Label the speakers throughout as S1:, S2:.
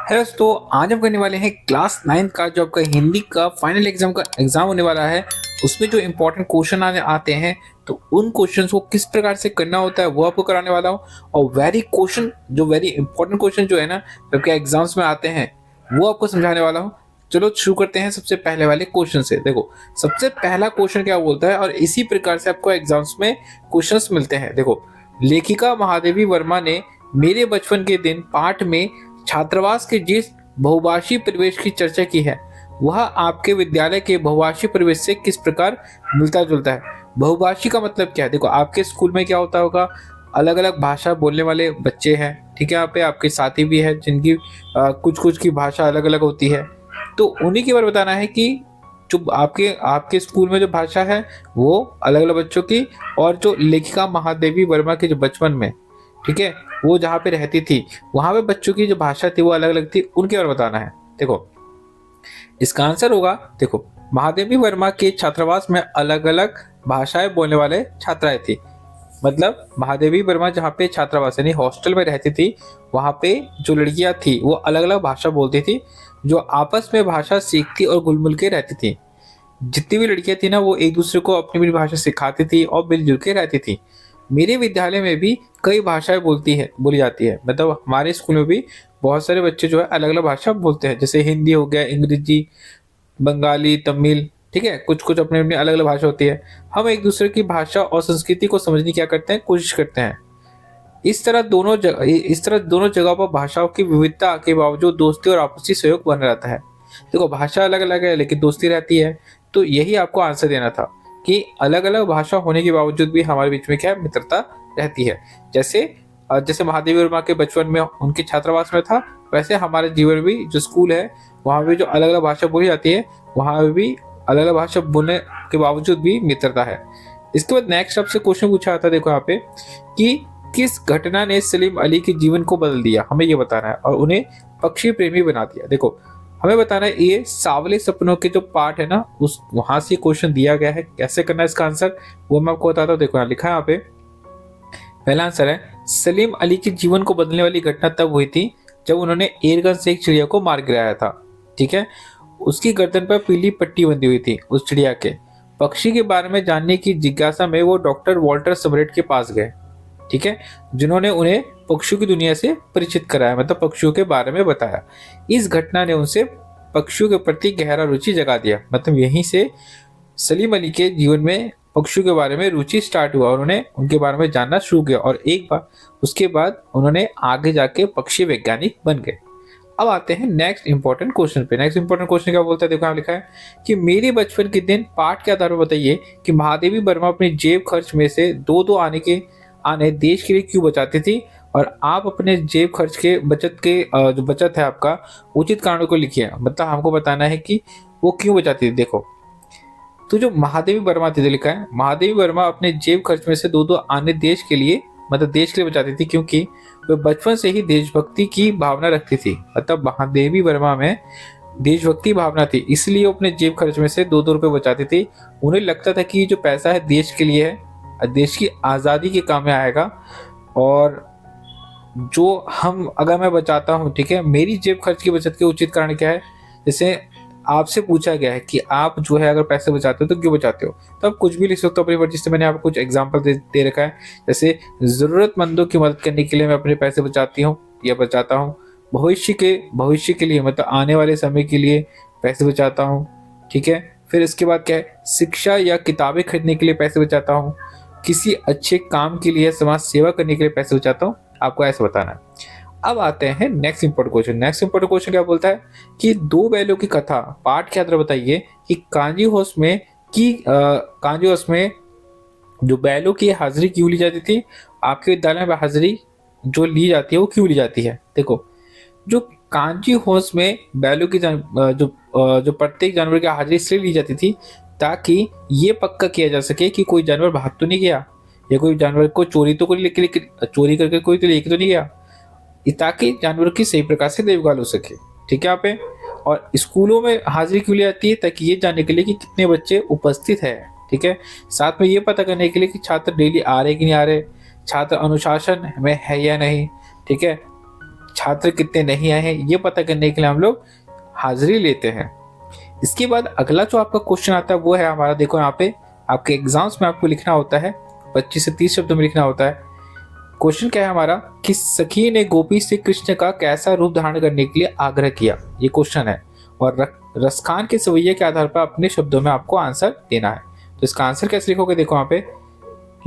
S1: Hello दोस्तों, आज हम करने वाले हैं क्लास 9 का जो आपका हिंदी का फाइनल एग्जाम होने वाला है। उसमें जो इम्पोर्टेंट क्वेश्चन आने आते हैं, तो उन क्वेश्चंस को किस प्रकार से करना होता है वो आपको कराने वाला हूँ। और वेरी इंपॉर्टेंट क्वेश्चन जो है ना, जो आपके एग्जाम्स में आते हैं, वो आपको समझाने वाला हूँ। चलो शुरू करते हैं सबसे पहले वाले क्वेश्चन से। देखो, सबसे पहला क्वेश्चन क्या बोलता है, और इसी प्रकार से आपको एग्जाम्स में क्वेश्चंस मिलते हैं। देखो, लेखिका महादेवी वर्मा ने मेरे बचपन के दिन पाठ में छात्रावास के जिस बहुभाषी परिवेश की चर्चा की है, वह आपके विद्यालय के बहुभाषी परिवेश से किस प्रकार मिलता जुलता है। बहुभाषी का मतलब क्या है? देखो, आपके स्कूल में क्या होता होगा, अलग अलग भाषा बोलने वाले बच्चे हैं। ठीक है, यहाँ पे आपके साथी भी है जिनकी कुछ कुछ की भाषा अलग अलग होती है। तो उन्हीं के बारे में बताना है कि जो आपके आपके स्कूल में जो भाषा है वो अलग अलग बच्चों की, और जो लेखिका महादेवी वर्मा के जो बचपन में, ठीक है, वो जहाँ पे रहती थी वहां पे बच्चों की जो भाषा थी वो अलग अलग थी, उनके बारे में बताना है। देखो, इसका आंसर होगा, देखो, महादेवी वर्मा के छात्रावास में अलग अलग भाषाएं बोलने वाले छात्राएं थी। मतलब महादेवी वर्मा जहाँ पे छात्रावास यानी हॉस्टल में रहती थी, वहाँ पे जो लड़कियां थी वो अलग अलग भाषा बोलती थी, जो आपस में भाषा सीखती और घुल मिल के रहती थी। जितनी भी लड़कियां थी ना, वो एक दूसरे को अपनी अपनी भाषा सिखाती थी और मिलजुल के रहती थी। मेरे विद्यालय में भी कई भाषाएं बोली जाती है। मतलब हमारे स्कूल में भी बहुत सारे बच्चे जो है अलग अलग भाषा बोलते हैं, जैसे हिंदी हो गया, अंग्रेजी, बंगाली, तमिल। ठीक है, कुछ कुछ अपने अपनी अलग अलग भाषा होती है। हम एक दूसरे की भाषा और संस्कृति को समझने की क्या करते हैं, कोशिश करते हैं। इस तरह दोनों जगहों पर भाषाओं की विविधता के बावजूद दोस्ती और आपसी सहयोग बना रहता है। देखो, भाषा अलग अलग है लेकिन दोस्ती रहती है। तो यही आपको आंसर देना था कि अलग अलग भाषा होने के बावजूद भी हमारे बीच में क्या है, मित्रता रहती है। जैसे जैसे महादेवी वर्मा के बचपन में उनके छात्रावास में था, वैसे हमारे जीवन में भी जो स्कूल है वहाँ भी जो अलग अलग भाषा बोली जाती है, वहाँ भी अलग अलग भाषा बोलने के बावजूद भी मित्रता है। इसके बाद नेक्स्ट आपसे क्वेश्चन पूछा जाता है, देखो यहाँ पे, कि किस घटना ने सलीम अली के जीवन को बदल दिया, हमें ये बताना है, और उन्हें पक्षी प्रेमी बना दिया। देखो, हमें बताना है ये सावले सपनों के जो पार्ट है ना, उस वहां से क्वेश्चन दिया गया है। कैसे करना है इसका आंसर वो मैं आपको बताता हूँ। देखो, यहाँ लिखा है, यहाँ पे पहला आंसर है, सलीम अली के जीवन को बदलने वाली घटना तब हुई थी जब उन्होंने एयरगन से एक चिड़िया को मार गिराया था। ठीक है, उसकी गर्दन पर पीली पट्टी बंधी हुई थी। उस चिड़िया के पक्षी के बारे में जानने की जिज्ञासा में वो डॉक्टर वॉल्टर सबरेट के पास गए। ठीक है, जिन्होंने उन्हें पक्षियों की दुनिया से परिचित कराया, मतलब पक्षियों के बारे में बताया। इस घटना ने उनसे पक्षियों के प्रति गहरा रुचि जगा दिया। मतलब यहीं से सलीम अली के जीवन में पक्षियों के बारे में रुचि स्टार्ट हुआ और उन्होंने उनके बारे में जानना शुरू किया, और एक बार उसके बाद उन्होंने आगे जाके पक्षी वैज्ञानिक बन गए। अब आते हैं नेक्स्ट इंपॉर्टेंट क्वेश्चन पे। नेक्स्ट इंपॉर्टेंट क्वेश्चन क्या बोलता है, देखो यहाँ लिखा है कि मेरे बचपन के दिन पाठ के आधार पर बताइए कि महादेवी वर्मा अपनी जेब खर्च में से दो दो आने देश के लिए क्यों बचाती थी, और आप अपने जेब खर्च के जो बचत है आपका, उचित कारणों को लिखिए। मतलब हमको बताना है कि वो क्यों बचाती थी। देखो, तो जो महादेवी वर्मा थी, लिखा है, महादेवी वर्मा अपने जेब खर्च में से दो दो आने देश के लिए, मतलब देश के लिए बचाती थी, क्योंकि वे बचपन से ही देशभक्ति की भावना रखती थी। मतलब महादेवी वर्मा में देशभक्ति भावना थी, इसलिए वो अपने जेब खर्च में से दो दो रुपए बचाती थी। उन्हें लगता था कि जो पैसा है देश के लिए है, देश की आज़ादी के काम में आएगा। और जो हम अगर मैं बचाता हूँ, ठीक है, मेरी जेब खर्च की बचत के उचित कारण क्या है। जैसे आपसे पूछा गया है कि आप जो है अगर पैसे बचाते हो तो क्यों बचाते हो, तो आप कुछ भी लिख सकते हो अपनी मर्जी से। मैंने आपको कुछ एग्जांपल दे रखा है, जैसे ज़रूरतमंदों की मदद करने के लिए मैं अपने पैसे बचाती हूँ या बचाता हूँ। भविष्य के लिए, मतलब आने वाले समय के लिए पैसे बचाता हूँ। ठीक है, फिर इसके बाद क्या है, शिक्षा या किताबें खरीदने के लिए पैसे बचाता हूँ। किसी अच्छे काम के लिए, समाज सेवा करने के लिए पैसे बचाता हूँ। आपको ऐसे बताना है। अब आते हैं next important question. Next important question क्या बोलता है कि दो बैलों की कथा पाठ के अंदर बताइए कि कांजी हाउस में जो बैलों की हाजिरी क्यों ली जाती थी। आपके विद्यालय में हाजिरी जो ली जाती है वो क्यों ली जाती है। देखो, जो कांजी हाउस में बैलों की जो प्रत्येक जानवर की हाजिरी इसलिए ली जाती थी ताकि ये पक्का किया जा सके कि कोई जानवर भाग तो नहीं गया, या कोई जानवर को चोरी करके कोई तो लेके तो नहीं गया, ताकि जानवरों की सही प्रकार से देखभाल हो सके। ठीक है, यहाँ पे और स्कूलों में हाजिरी क्यों ली जाती है, ताकि ये जानने के लिए कि कितने बच्चे उपस्थित है। ठीक है, साथ में ये पता करने के लिए कि छात्र डेली आ रहे कि नहीं आ रहे, छात्र अनुशासन में है या नहीं। ठीक है, छात्र कितने नहीं आए हैं, ये पता करने के लिए हम लोग हाजिरी लेते हैं। इसके बाद अगला जो आपका क्वेश्चन आता है वो है हमारा, देखो यहाँ पे आपके एग्जाम्स में आपको लिखना होता है 25 से 30 शब्दों में लिखना होता है। क्वेश्चन क्या है हमारा कि सखी ने गोपी से कृष्ण का कैसा रूप धारण करने के लिए आग्रह किया, ये क्वेश्चन है। और रसखान के सवैये के आधार पर अपने शब्दों में आपको आंसर देना है। तो इसका आंसर कैसे लिखोगे, देखो यहाँ पे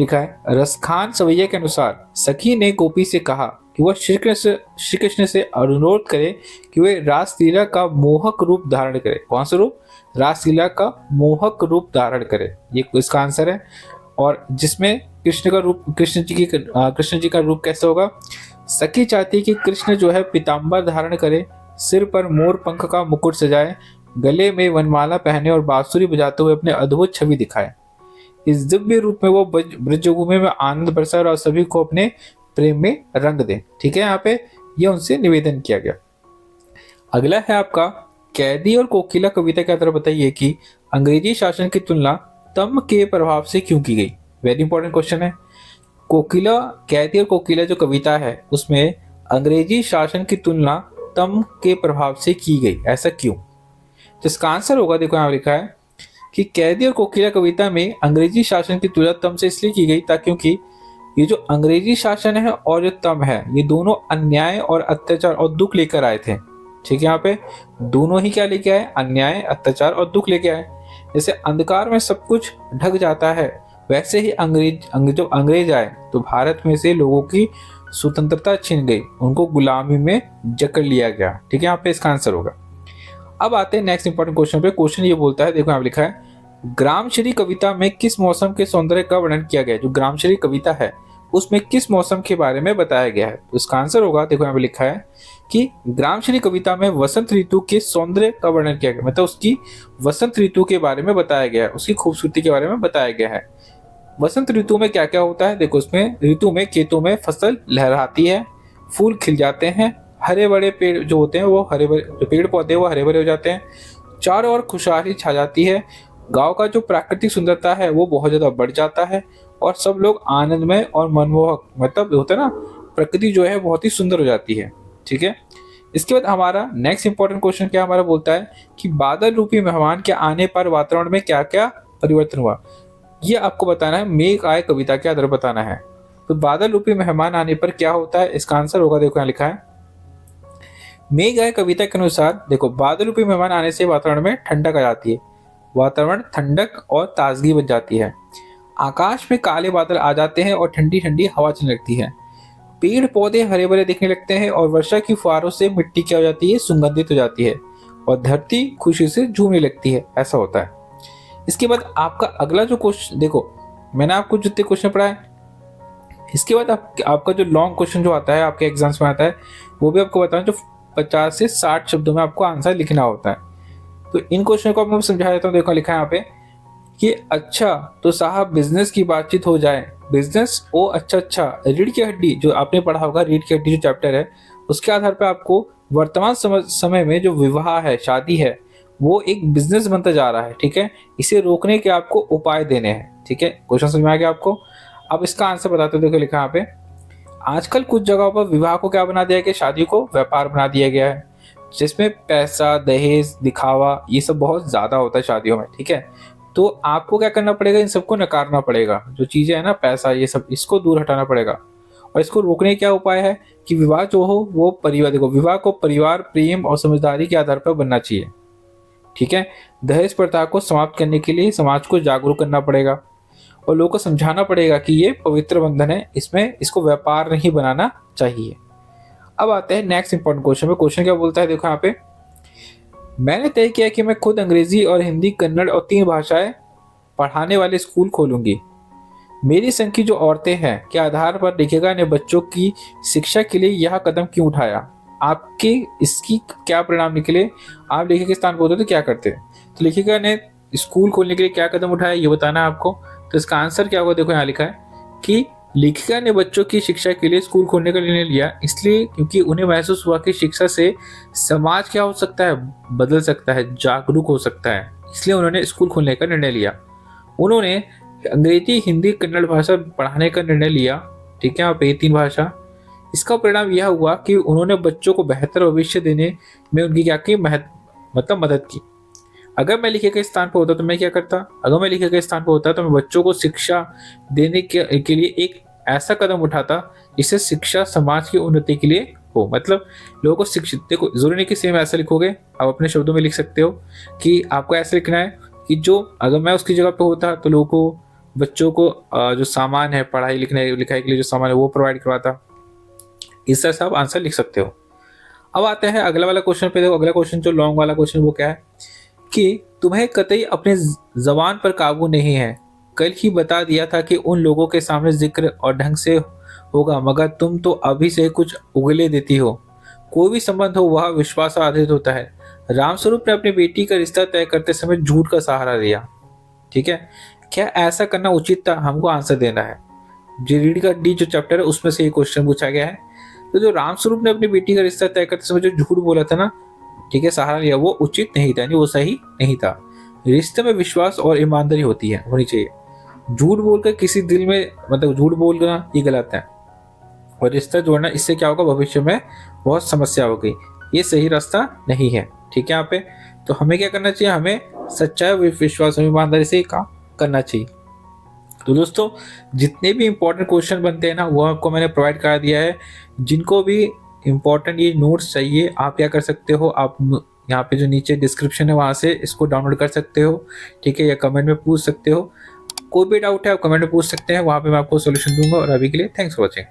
S1: लिखा है, रसखान सवैये के अनुसार सखी ने गोपी से कहा कि वह श्री कृष्ण से अनुरोध करे कि वे रासलीला का मोहक रूप धारण करे। कौन सा रूप? रासलीला का मोहक रूप धारण करे, ये इसका आंसर है। और जिसमें कृष्ण का रूप, कृष्ण जी का रूप कैसे होगा? सखी चाहती है कि कृष्ण जो है पीताम्बर धारण करे, सिर पर मोर पंख का मुकुट सजाए, गले में वनमाला पहने और बांसुरी बजाते हुए अपने अद्भुत छवि दिखाए। इस दिव्य रूप में वो ब्रजभूमि में आनंद बरसाए और सभी को अपने प्रेम में रंग दे। ठीक है, यहाँ पे ये उनसे निवेदन किया गया। अगला है आपका कैदी और कोकिला कविता के अंदर बताइए कि अंग्रेजी शासन की तुलना तम के प्रभाव से क्यों की गई। वेरी इंपॉर्टेंट क्वेश्चन है। कैदी और कोकिला जो कविता है उसमें अंग्रेजी शासन की तुलना तम के प्रभाव से की गई, ऐसा क्यों? तो इसका आंसर होगा, देखो यहाँ लिखा है कि कैदी और कोकिला कविता में अंग्रेजी शासन की तुलना तम से इसलिए की गई था क्योंकि ये जो अंग्रेजी शासन है और जो तम है ये दोनों अन्याय और अत्याचार और दुख लेकर आए थे। ठीक है, यहाँ पे दोनों ही क्या लेके आए? अन्याय, अत्याचार और दुख लेके आए। जैसे अंधकार में सब कुछ ढक जाता है, वैसे ही जब अंग्रेज आए तो भारत में से लोगों की स्वतंत्रता छिन गई, उनको गुलामी में जकड़ लिया गया। ठीक है, यहाँ पे इसका आंसर होगा। अब आते हैं नेक्स्ट इंपॉर्टेंट क्वेश्चन पे। क्वेश्चन ये बोलता है, देखो यहाँ लिखा है, ग्रामश्री कविता में किस मौसम के सौंदर्य का वर्णन किया गया है? जो ग्रामश्री कविता है उसमें किस मौसम के बारे में बताया गया है? तो इसका आंसर होगा, देखो यहाँ पे लिखा है कि ग्रामश्री कविता में वसंत ऋतु के सौंदर्य का वर्णन किया गया, मतलब उसकी वसंत ऋतु के बारे में बताया गया है, उसकी खूबसूरती के बारे में बताया गया है। वसंत ऋतु में क्या क्या होता है? देखो उसमें ऋतु में खेतों में फसल लहराती है, फूल खिल जाते हैं, हरे बड़े पेड़ जो होते हैं वो हरे भरे, जो पेड़ पौधे वो हरे भरे हो जाते हैं, चारों ओर खुशहाली छा जाती है, गांव का जो प्राकृतिक सुंदरता है वो बहुत ज्यादा बढ़ जाता है और सब लोग आनंदमय और मनमोहक, मतलब होता है ना, प्रकृति जो है बहुत ही सुंदर हो जाती है। ठीक है, इसके बाद हमारा नेक्स्ट इंपॉर्टेंट क्वेश्चन क्या हमारा बोलता है कि बादल रूपी मेहमान के आने पर वातावरण में क्या क्या परिवर्तन हुआ, ये आपको बताना है, मेघ आए कविता के आधार बताना है। तो बादल रूपी मेहमान आने पर क्या होता है? इसका आंसर होगा, देखो यहाँ लिखा है, मेघ आए कविता के अनुसार देखो बादल रूपी मेहमान आने से वातावरण में ठंडक आ जाती है, वातावरण ठंडक और ताजगी बन जाती है, आकाश में काले बादल आ जाते हैं और ठंडी ठंडी हवा चलने लगती है, पेड़ पौधे हरे भरे दिखने लगते हैं और वर्षा की फुहारों से मिट्टी क्या हो जाती है? सुगंधित हो जाती है और धरती खुशी से झूमने लगती है, ऐसा होता है। इसके बाद आपका अगला जो क्वेश्चन, देखो मैंने आपको जितने क्वेश्चन पढ़ाए, इसके बाद आपका जो लॉन्ग क्वेश्चन जो आता है आपके एग्जाम्स में आता है वो भी आपको बताऊं, जो 50 से 60 शब्दों में आपको आंसर लिखना होता है। तो इन क्वेश्चन को मैं समझा देता हूँ। देखो लिखा है यहाँ पे कि अच्छा तो साहब बिजनेस की बातचीत हो जाए। बिजनेस, ओ अच्छा, रीढ़ की हड्डी जो आपने पढ़ा होगा, रीढ़ की हड्डी जो चैप्टर है उसके आधार पर आपको वर्तमान समय में जो विवाह है, शादी है, वो एक बिजनेस बनता जा रहा है। ठीक है, इसे रोकने के आपको उपाय देने हैं। ठीक है, क्वेश्चन समझ में आ गया आपको? अब इसका आंसर बताते हो। देखो लिखा यहाँ पे, आजकल कुछ जगहों पर विवाह को क्या बना दिया गया? शादी को व्यापार बना दिया गया है, जिसमें पैसा, दहेज, दिखावा ये सब बहुत ज्यादा होता है शादियों में। ठीक है, तो आपको क्या करना पड़ेगा? इन सबको नकारना पड़ेगा। जो चीजें है ना, पैसा, ये सब, इसको दूर हटाना पड़ेगा। और इसको रोकने क्या उपाय है कि विवाह जो हो वो परिवार, देखो विवाह को परिवार, प्रेम और समझदारी के आधार पर बनना चाहिए। ठीक है, दहेज प्रथा को समाप्त करने के लिए समाज को जागरूक करना पड़ेगा और लोगों को समझाना पड़ेगा कि ये पवित्र बंधन है, इसमें इसको व्यापार नहीं बनाना चाहिए। अब आते हैं नेक्स्ट इंपॉर्टेंट क्वेश्चन पे। क्वेश्चन क्या बोलता है? देखो यहाँ पे, मैंने तय किया कि मैं खुद अंग्रेजी और हिंदी, कन्नड़ और 3 भाषाएं पढ़ाने वाले स्कूल खोलूंगी। मेरी संघ की जो औरतें हैं के आधार पर लेखिका ने बच्चों की शिक्षा के लिए यह कदम क्यों उठाया? आपके इसकी क्या परिणाम निकले? आप लेखिका के स्थान पर होते तो क्या करते? तो लेखिका ने स्कूल खोलने के लिए क्या कदम उठाया ये बताना है आपको। तो इसका आंसर क्या होगा? देखो यहाँ लिखा है कि लेखिका ने बच्चों की शिक्षा के लिए स्कूल खोलने का निर्णय लिया, इसलिए क्योंकि उन्हें महसूस हुआ कि शिक्षा से समाज क्या हो सकता है? बदल सकता है, जागरूक हो सकता है। इसलिए उन्होंने स्कूल खोलने का निर्णय लिया। उन्होंने अंग्रेजी, हिंदी, कन्नड़ भाषा पढ़ाने का निर्णय लिया। ठीक है, आप ये 3 भाषा। इसका परिणाम यह हुआ कि उन्होंने बच्चों को बेहतर भविष्य देने में उनकी क्या की मतलब मदद की। अगर मैं लिखे गए स्थान पर होता तो मैं क्या करता? अगर मैं लिखे गए स्थान पर होता तो मैं बच्चों को शिक्षा देने के लिए एक ऐसा कदम उठाता जिससे शिक्षा समाज की उन्नति के लिए हो। मतलब लोगों को शिक्षित, देखो जरूरी नहीं कि सेम ऐसा लिखोगे, आप अपने शब्दों में लिख सकते हो कि आपको ऐसा लिखना है कि जो अगर मैं उसकी जगह पे होता तो लोगों को, बच्चों को जो सामान है पढ़ाई लिखने लिखाई के लिए जो सामान है वो प्रोवाइड करवाता। इस तरह से आप आंसर लिख सकते हो। अब आते हैं अगला वाला क्वेश्चन पे। देखो अगला क्वेश्चन जो लॉन्ग वाला क्वेश्चन वो क्या है कि तुम्हें कतई अपने ज़बान पर काबू नहीं है। कल ही बता दिया था कि उन लोगों के सामने जिक्र और ढंग से होगा, मगर तुम तो अभी से कुछ उगले देती हो। कोई भी संबंध हो वह विश्वास आधारित होता है। रामस्वरूप ने अपनी बेटी का रिश्ता तय करते समय झूठ का सहारा लिया। ठीक है, क्या ऐसा करना उचित था? हमको आंसर देना है। जी रीड का डी जो चैप्टर है उसमें से ये क्वेश्चन पूछा गया है। तो जो रामस्वरूप ने अपनी बेटी का रिश्ता तय करते समय जो झूठ बोला था ना, ठीक है, सहारा लिया, वो उचित नहीं था, यानी वो सही नहीं था। रिश्ते में विश्वास और ईमानदारी होनी चाहिए। झूठ बोलकर किसी दिल में, मतलब झूठ बोलना ये गलत है, और रिश्ता जोड़ना, इससे क्या होगा भविष्य में बहुत समस्या होगी। ये सही रास्ता नहीं है। ठीक है, यहाँ पे तो हमें क्या करना चाहिए? हमें सच्चाई, विश्वास और ईमानदारी से काम करना चाहिए। तो दोस्तों जितने भी इंपॉर्टेंट क्वेश्चन बनते हैं ना वो आपको मैंने प्रोवाइड करा दिया है। जिनको भी इंपॉर्टेंट ये नोट्स चाहिए आप क्या कर सकते हो, आप यहाँ पे जो नीचे डिस्क्रिप्शन है वहाँ से इसको डाउनलोड कर सकते हो। ठीक है, या कमेंट में पूछ सकते हो। कोई भी डाउट है आप कमेंट में पूछ सकते हैं, वहाँ पे मैं आपको सोल्यूशन दूंगा। और अभी के लिए थैंक्स फॉर वॉचिंग।